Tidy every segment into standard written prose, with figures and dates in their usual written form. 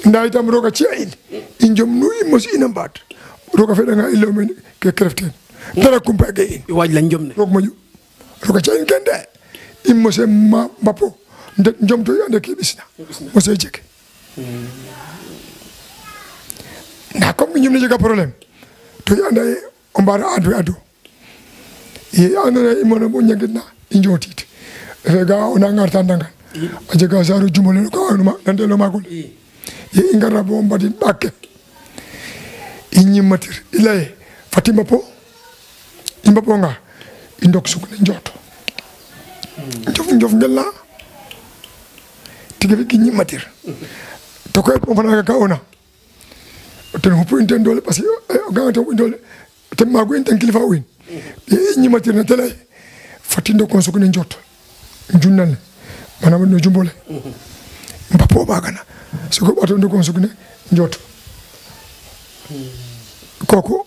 nda itam roga ci in Njom nu imos ina mbaat roga fedanga ilo men ke kreften dara kumpa ge in waaj la Njom ne rog moƴu roga ci in kende immose ma mbapo nde Njom to ande ke ɓisna mose jege nda comme Njom ne jega problème to i anda ye o mbara ado ye andona ye imono bo ñagitna i njotit refe ga ona ngarta Ndangane a jega saaru jumole ko anuma nandelo magol ye i ngarna bo mbadin ɓakke i ñimmatir i leye fati mbapo i mbaponga i ndok sugne njooto njof ngelna tige fi ki ñimmatir to koy po fana ka ona ten xupu in ten doole parce que o ga'anga ten xupu in doole ten maagu in ten kilifa uin ye i ñimmatir na te leye fati ndokon sugne njooto njunnal ne manam no jumbole mbapo magana soko ɓato ndokon sugne njooto koko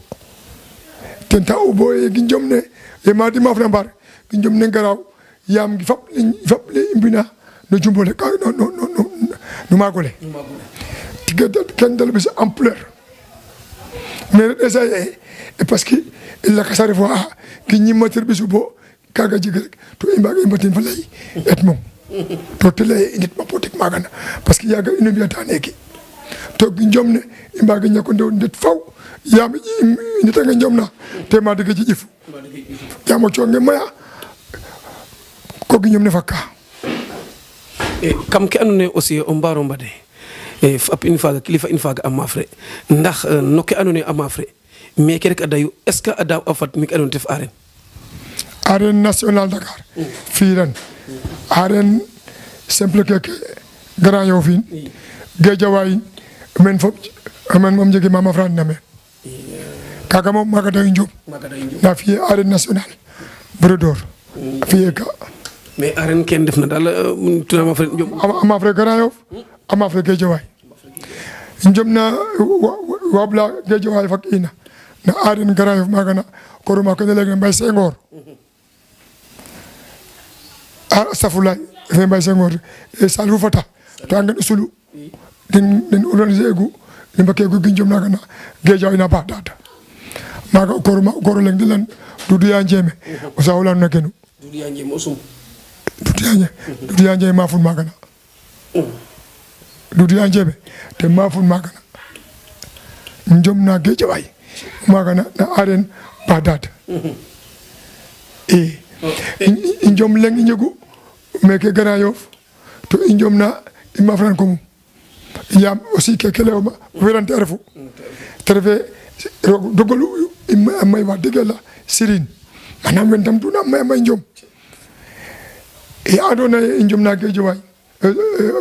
ten ta u bo ye gi Njom ne ye madi mafna mbar gi Njom ne ngaraw yaam gi fap le i mbina no jumbole ka no magole tige ken dal bis ampleur mais déjà et parce que la kasare fo gi ñimmatir bisu bo kaga jigi rek to i mbaga i mbatin fa lay et mom to te lay nit ma potik magana parce que yaga ino mbiyata neke to gi Njom ne i mbaga ñako ndew ndet faw yaam nitanga Njom na te ma dege jifu yaam o conge maya ko gi Njom ne fakka kam ke andona ye aussi o mbaro mbade fap in faga kilifa in faga a maaf re ndax no ke andona ye a maaf re mais ke rek a dayu est ce que a daaw a fad mi ke andona tef arène national Dakar fii ren arène simple keke Grand Yoff in Guédiawaye men fop men moom jege mama fran na men kaga moom maga dayu Njom nda fiye arène national Brodor fiye ka mais arène ken def na daal tuna ma fran Njom ama fre Grand Yoff ama fre Guédiawaye Njom na wabla Guédiawaye fak ina na arène Grand Yoff maga na koruma ko ne leg Mbaye Senghor safulay fe Mbaye Senghor e salfu fata to angen usulu den organiser gu ne mbake gu gi Njom naga na Guédiawaye na ba data maga koro leng dilan dudu ya Njeme o sawlan na kenu dudu ya Njeme osum dudu ya Njeme mafun maga na dudu ya Njeme te mafun maga na Njom na Guédiawaye maga na arène ba data Njom leng ñegu meke Grand Yoff to Njom na i mafran ko mum yaam aussi ke lew ma werante refu te refe dogolu may wax dëgg la Sirine manam wen tam duna may Njom e andona ye Njom na Guédiawaye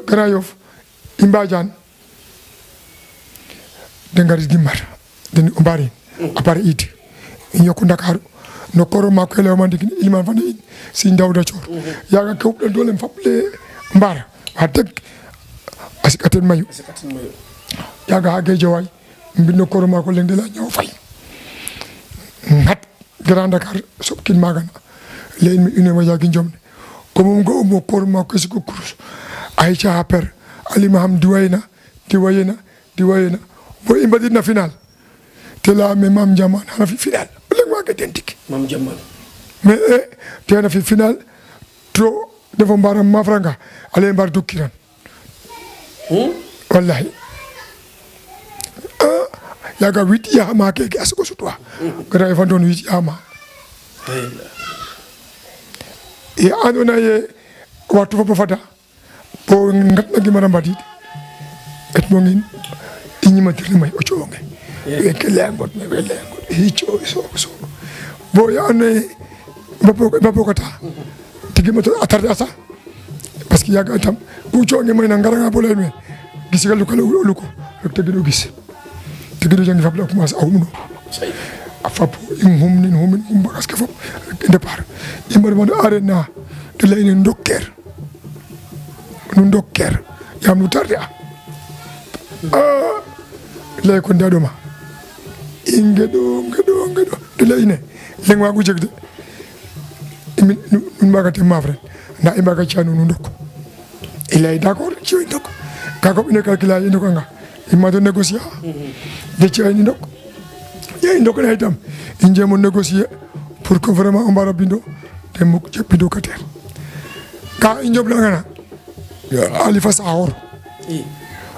Grand Yoff i Mbadiane de ngarit gimmar den o mbari a pare id i ñoku Ndakaaru no koro ma ko lew ma ndigini ilman fane in si Ndawda Coor yaga ke xuɓɗan dolem fap le mbar wax deg a sikaten mayu yaga xa Guédiawaye mbino koro ma ko leng de la ñaw fay ngat Grand Dakar soɓkin magana leyin mi ino ma yagi Njom ne comme ga umo koro ma ko siko kurus ay ca per alima xam diwayena bo i mbadidna final te leyame Mame Diamane xana fi final o leng waage den tig Mame Diamane mais tena fi final to defo mbara mafranga ale mbar dukkiran wallahi yaga 8 yama keke asiko sutwa Grand Yoff andon 8 yama e andona ye wattu fo fada bo ngatna gimara mbadid et mo ngin i ñimatir may o coonge weke leyangot me we leyangot i coowi so bo ya andona ye mbapo kata tigi moto atarde asa parce que yaga tam ku coonge may na ngaranga bo leyen me gisiga lukale luko rek tegido gis tegido jangi fap la commencé a humno a fap humnin bagas ke fop départ i mbar man arène na de leyne ndokker yam nu tarde a ley ko ndaɗoma i ngeɗo de leyne leng wagu jeg de nun mbagate maaf ren nda i mbaga ciya nuun ndok i ley d' accord ciyo ndok kaga ɓine calcula ye ndokanga ima to négocier de ci ay ndok ye ndok na itam injemo négocier pour que vraiment on bara bindo te muk ci bindo ka ter ka injob la ngana alifa sahor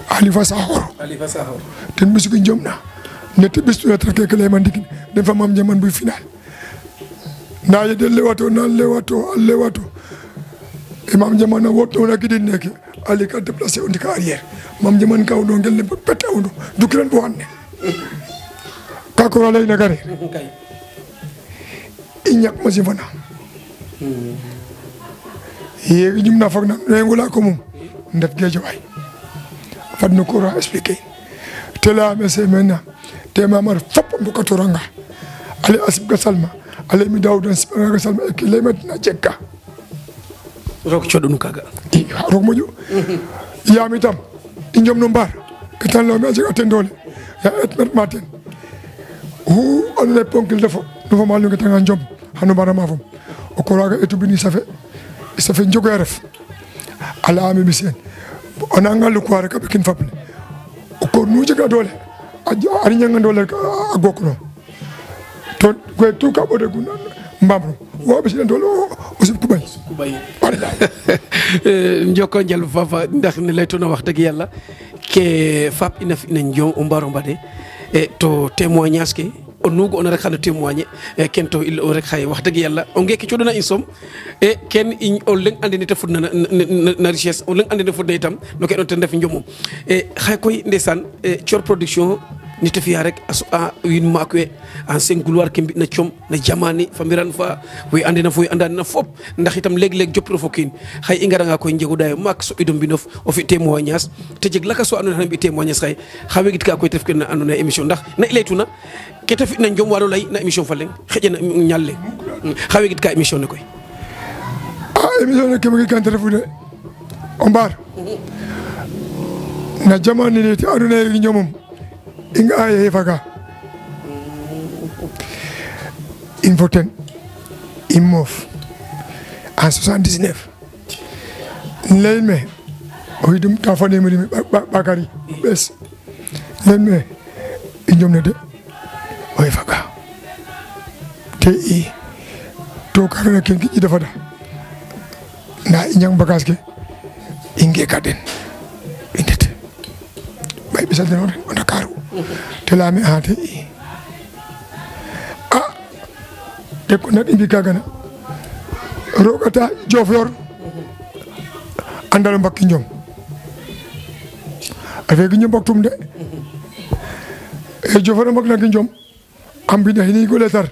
alifa sahor ten musique njom na net bistu la trake ke man dikin den fa mam jaman bu final na ye de lewato na lewato imam jaman na woto na kidin nek ali ka déplacer on carrière mam jaman kaw do ngel ne pete on du kiran bo wanne ka ko lay na gare inyak ma ci fana ye ñum na fak na ngula ko mum ndet gejo way fad no ko ra expliquer tela me se mena te mamar fop bu ko toranga ali asib ga salma ali mi dawdan ga salma e kilometre na jekka rok chodunu kaga rok moju ya mi tam injom no mbar ketan lo me jega tendole ya et met maten hu on le ponkil defo no ma lu ngetanga njom hanu bara ma fum o ko raga etu bini ça fait njogo ref ala ami misen on anga lu ko rek kin faple ko nu jega dole ari nyanga dole a gokno to ko tu ka bode gun mbamro wo be dole o sip kubay njoko njal fafa ndax ne lay to na wax deug yalla ke fap ina fi na njom o mbaro mbade e to témoignage ke o nugo on rek xana témoigner ken to il o rek xay wax deug yalla o ngeki codona insom e ken o leng andene te fudna na richesse o leng andene fudna itam no ke don te def njomum e xay koy ndesan Thior Production ni te fiya rek a win makwe en singular ke na chom na jamani famiran fa wi andina fu andana na fop ndax itam leg jopro fokin xay ingara nga koy njegu day mak so idom binof o fi témoignage te jeg laka so andona bi témoignage xay xawe git ka koy tef ken andona émission ndax na ilaytuna ke te fi na njom walo lay na émission fa leng xejena ñalle xawe git ka émission ne koy émission ne ke ma kan telephone on bar na jamani ni te andona njomum inga aye faga invoten immof en 79 lelme oydum ta fane mi bakari bes lelme injom de oy faga te i to karana ken ki dafa da na inyang bagas ke inge kaden indet bay bisal den on Dakar te la mi ate te ko nak indi kagana rogata Diofior andal mbakki njom avec ñu mboktum de e Diofior mbak nak njom ambi na hini goletar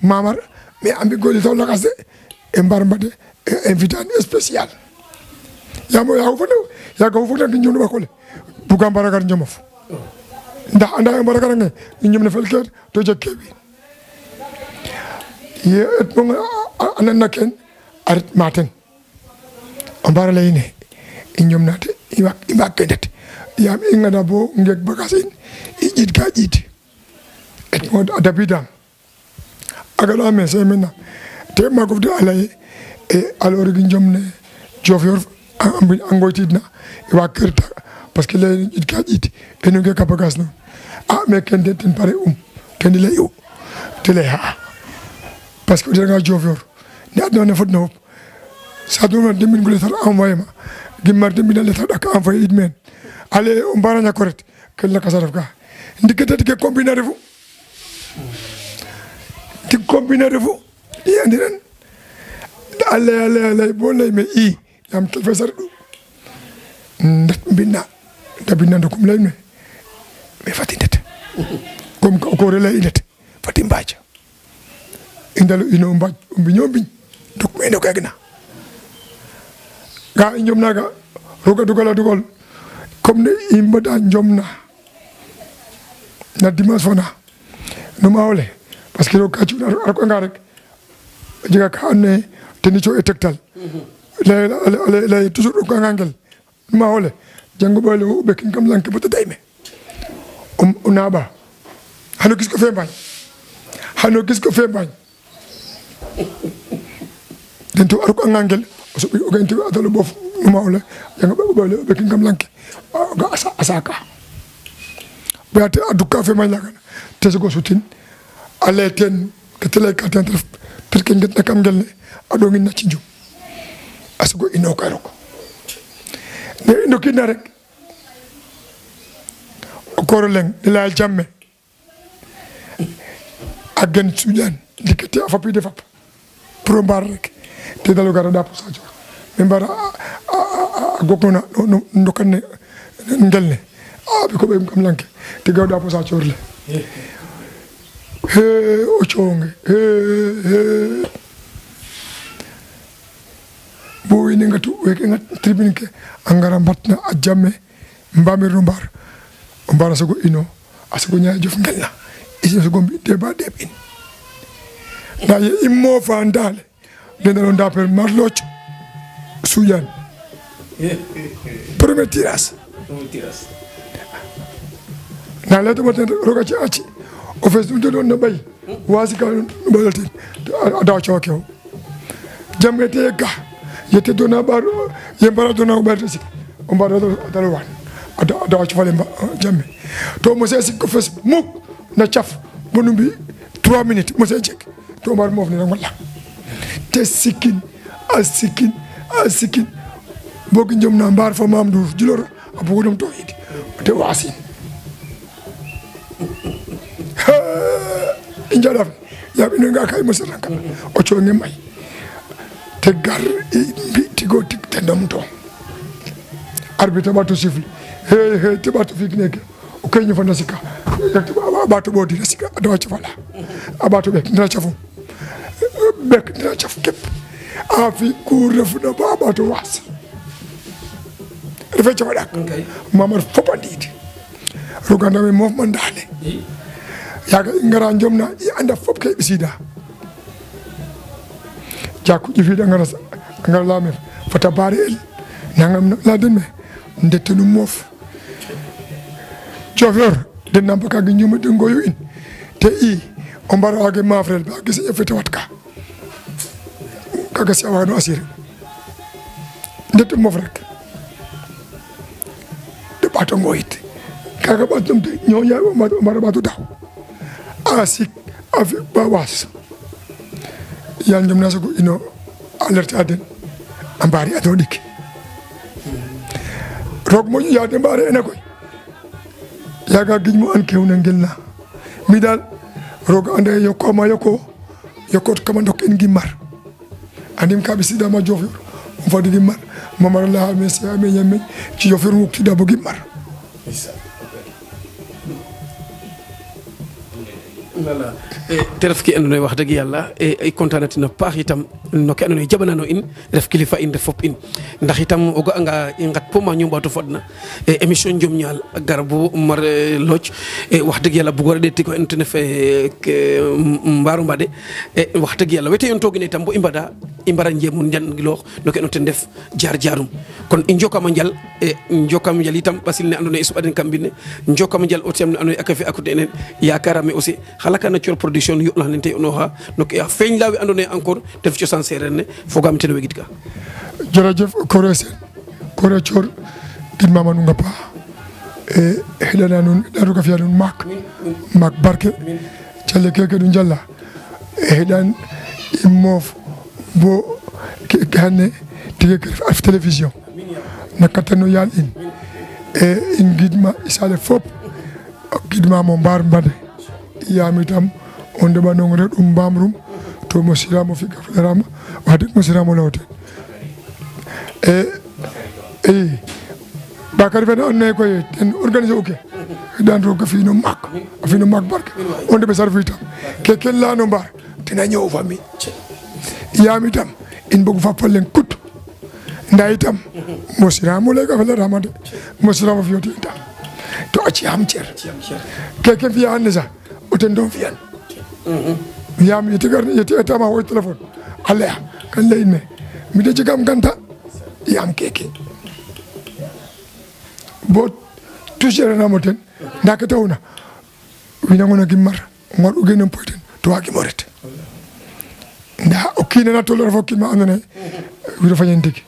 mamar mais ambi goletar la kasse e mbar mbade invitant spécial ya mo ya ko fu nak njom ba ko le bu gambara gar njomof ndax anda mbara gar nga ñum na fel ker to jekke bi ye et mo anan naken arit maten ambara layne ñum nate iwa kedet yam ingana bo ngek bagasin ijit ka jit et mo adabidam agala me semena te magof de alay e alors gi ñom ne Diofior ambi angoytidna iwa kerta parce que lay jit ka jit e no ngek bagas no mais ken den ten pare ken lay yo te lay ha parce que o nga Diofior ne adno ne fotno sa do na demin gule tar envoyer ma gimar demin le tar dak envoyer idmen ale o baranya correct que la kasaraf ka ndikete ke combiner refu ti combiner refu i andiran ale bon lay me i am professeur du ndat binna da binna ndokum lay me fatindet comme ko relay inet fatim baja indalo ino mbaj biñobiñ dok me ndok agna ga njom naga roga dugal comme ne imbada njomna na dimanche fona no mawle parce que roga ci ar ko nga rek jiga ka ne teni co etektal la toujours ko ngangel no mawle jango bale be kin kam lanke bota dayme unaba hano gis ko fe bañ dento ar ko ngangel so o genti adalo bof no mawle janga be kin kam lanke ga asaka bayate aduka fe manya kana tese go sutin ale ten ketele katen traf perke nget nakam gelne ado ngi na ci njum asgo ino kay roko ne ino kina rek koro leng de la jamme agen sujan dikete afapi defap pro mbar rek te dalu gara da posa jor membara gokona no ndokane ngelne bi ko be kam lanke te gawda posa jor le he o chonge he bo ine ngatu weke ngat tribune ke angara batna a jamme mbamir no mbar sago ino asago nyaa jof ngelna isi sago bi deba debin na ye immo fa ndale den don daper marloch suyan premier tiras na la to boten roga ci acci o fes dum don no bay wasi ka no balati ada chokyo jambe te ga yete dona bar yembara dona uberti on bar do dalwan ada ci fale jambe to mo se ko fes muk na chaf bonumbi 3 minutes mo se jek to bar mof ni nak wala te sikin asikin bogi njom na mbar fo mam du jilor abu dum to yidi te wasin injala ya bi nga kay mo setanka o cho ngi may te gar bi tigo tik te ndam to arbitre ba to sifli he te ba to fik nek o kay ñu fa nasika yak ba to bodi nasika do ci fala abato bek dina chafu bek dina chafu kep afi ku refu na baba to was refe ci wadak mamar fopandidi roganda me mof mandale yaga ngara njom na i anda fop kay bisida jakku ji fi da ngara la me fata barel nangam la den me ndetenu mof chauffeur den nam ka gi ñuma de ngoyu in te i on bara age mafrel ba gis e fete watka kaga si awano asir ndetu mof rek de bato ngoyit kaga batum de ñoo ya mara batu daw asik avec bawas yal ñom nasago ino alerte aden ambari adodik rok mo ya de bare ene koy yaga giñ mo an kewna ngelna mi dal rog ande yoko ma yoko kama ndok en gimar andim ka bisida ma jof on fa di mar mamar la messi ame nyame ci jofer mu ki da bo gimar voilà te ref ki andoona yee wax dëgg yàlla i kontaanati na paax itam no ke andoona yee jaɓanano in ref kilifa in ref fop in ndax itam o ga'anga i ngat po ma ñu mbaatu fodna émission Njom Ñaal gar bo mar looc wax dëgg yàlla bugoor a ɗeeti ko ten ref mbaaru mbade wax dëgg yàlla wete yoon toogina itam bo i mbara njeemun njangiloox no ke andoona ten def jaar jaarum kon i njokaam a njal itam ɓasil ne andoona yee i soɓaden kam mbind ne njokaam a njal o tem ne andoona yee a kafe a coté enen yakarame aussi halakana Thior Production yo la nente onoha donc ya feñ lawi andone encore def ci san séréer ne fogam tene wegit ka jërëjëf kore sen kore Thior gid mama nu nga pa e hedana nun daru ka fiya nun mak barke calle keke du jalla e hedan imof bo kane tige af télévision nakatano yal in e in gidma isale fop gidma mo mbar mbade yamitam on deba no ngre dum bamrum to mo siramo fi gaflarama wadi mo siramo lawte bakari fen on ne koy ten organiser oke dan ro ko fi no mak barke on debe sarfitam ke ken la no mbar dina ñew fami yamitam in bëgg fa palen kut ndaytam mo siramo le gaflarama de mo siramo fi yoti to aci am cer ke ken fi anesa oten don fiyan yam yete etama wo téléphone alla kan lay me mi de jigam ganta yam keke bo toujours na moten ndaka tawna wina ngona gimar ngor ugenem poiten to wagi moret nda o kina na tolor fokki ma andone wido fanyen digi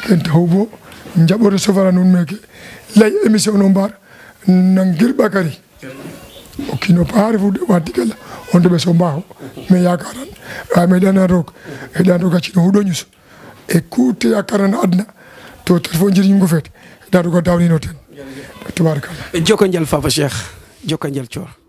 ken tawbo njabore sofara nun meke lay émission no mbar nangir bakari o kino paare fu wa digala on be so mbaaw mais yaakaran wa me dana rok e dan roga ci hudo ñus e kuute yakaran adna to telefon jiri ngo fet dan roga dawni no ten tabarakallah joko njal Fafa Cheikh joko njal Thior